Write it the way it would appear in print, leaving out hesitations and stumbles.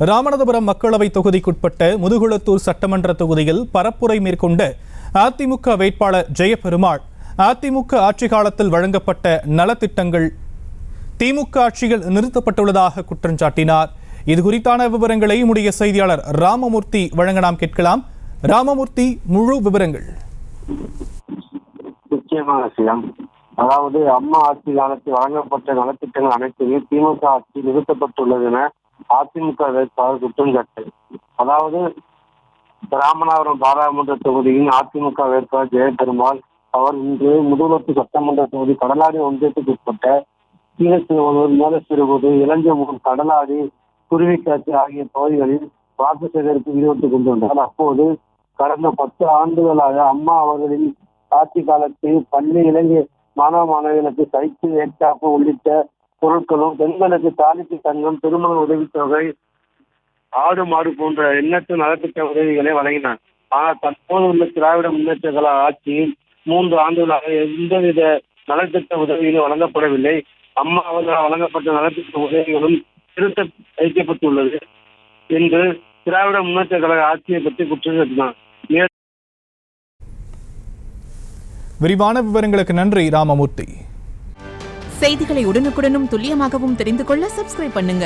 ராமநாதபுரம் மக்களவை தொகுதிக்குட்பட்ட முதுகுளத்தூர் சட்டமன்ற தொகுதியில் பரப்புரை மேற்கொண்ட அதிமுக வேட்பாளர் ஜெயபெருமாள் அதிமுக ஆட்சி காலத்தில் வழங்கப்பட்ட நலத்திட்டங்கள் திமுக ஆட்சியில் நிறுத்தப்பட்டுள்ளதாக குற்றம் சாட்டினார். இது குறித்தான விவரங்களை நம்முடைய செய்தியாளர் ராமமூர்த்தி வழங்க நாம் கேட்கலாம். ராமமூர்த்தி, முழு விவரங்கள். நிச்சயமான விஷயம். அதாவது அம்மா ஆட்சி காலத்தில் வழங்கப்பட்ட நலத்திட்டங்கள் அனைத்துமே திமுக ஆட்சி நிறுத்தப்பட்டுள்ளது என அதிமுக வேட்பாளர் குற்றம் சாட்டு. அதாவது ராமநாதபுரம் பாராளுமன்ற தொகுதியின் அதிமுக வேட்பாளர் ஜெயபெருமாள் அவர் இன்று முதுகுளத்தூர் சட்டமன்ற தொகுதி கடலாடி ஒன்றியத்துக்கு உட்பட்ட கீழச்சிறுவனூர், மேலச்சிறுவனூர், இளஞ்சமூர், கடலாடி, குருவிக்காட்சி ஆகிய பகுதிகளில் வாக்கு சேகரிப்பு ஈடுபட்டுக் கொண்டிருந்தார். அப்போது கடந்த 10 ஆண்டுகளாக அம்மா அவர்களின் ஆட்சி காலத்தில் பள்ளி இளைஞ மாணவ மாணவிகளுக்கு சைக்கிள், ஏற்காப்பு உள்ளிட்ட பொருட்களும், பெண்களுக்கு தாலிக்கு தங்கம், திருமண உதவித்தொகை, ஆடு மாடு போன்ற எண்ணற்ற நலத்திட்ட உதவிகளை வழங்கினார். ஆனால் தற்போது உள்ள திராவிட முன்னேற்ற கழக ஆட்சியில் 3 ஆண்டுகளாக எந்தவித நலத்திட்ட உதவிகளும் வழங்கப்படவில்லை. அம்மா அவர்களால் வழங்கப்பட்ட நலத்திட்ட உதவிகளும் திருத்த வைக்கப்பட்டுள்ளது என்று திராவிட முன்னேற்ற கழக ஆட்சியை பற்றி குற்றம் சாட்டினார். விரிவான விவரங்களுக்கு நன்றி ராமமூர்த்தி. செய்திகளை உடனுக்குடனும் துல்லியமாகவும் தெரிந்து கொள்ள சப்ஸ்கிரைப் பண்ணுங்க.